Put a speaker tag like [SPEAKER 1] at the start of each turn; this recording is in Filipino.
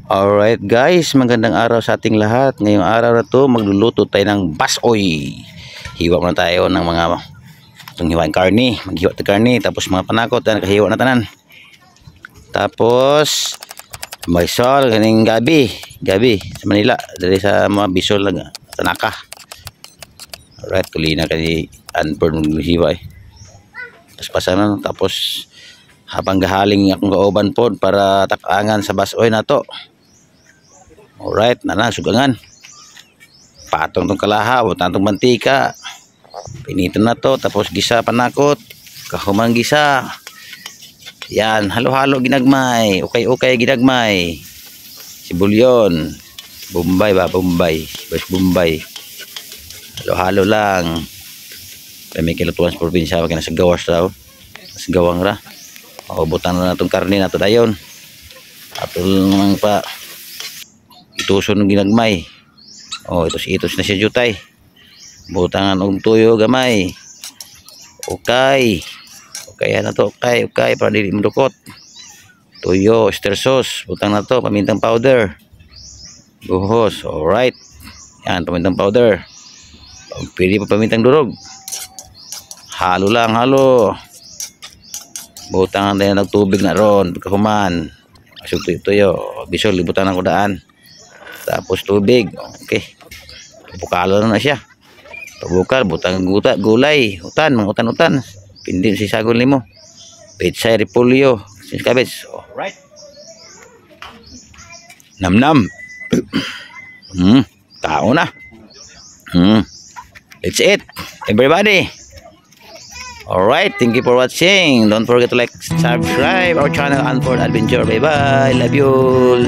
[SPEAKER 1] Alright guys, magandang araw sa ating lahat. Ngayong araw na to magluluto tayo ng basoy. Hiwa muna tayo ng mga hiwain karni. Maghiwa tayo karni, tapos mga panakot na nakahiwa na tanan. Tapos may sol, kaning gabi sa Manila, dari sa mga bisol lang Tanaka. Alright, tuli na kani unburn hiwa eh. Tapos habang gahaling akong kauban pod para takangan sa basoy na to. Alright, sugangan. Patong tong kalahaw, tantong mantika. Piniton na to, tapos gisa panakot. Kahumang gisa. Yan, halo-halo ginagmay. Okay ginagmay. Sibulyon. Bombay. Bas Bombay. Halo-halo lang. May kilatuan sa probinsya, wag na sa gawas raw. Sa gawang ra. O butan na itong karne na to dayon. Atol naman pa. Ituson ng ginagmay. Itos na siya jutay. Butangan og tuyo gamay. Okay na to. Okay para dili mudukot. Tuyo, oyster sauce, butang na to, pamintang powder. Buhos. Alright. Yan, pamintang powder. Pili pa pamintang durog. Halo lang, halo. Butangan tayo ng tubig na ron, pagkahuman. Asog tuyo. Bisol, libutan ng kudaan. Tapos tubig. Okay. Bukalo na siya. Pabukal, butang gulay. Mga utan. Pindin si sagol nimo. Pechay, repolyo. Since cabbage. Alright. Nam. Tao na. Let's eat. Everybody. Alright. Thank you for watching. Don't forget to like, subscribe our channel, Unfold Adventure. Bye-bye. Love you all.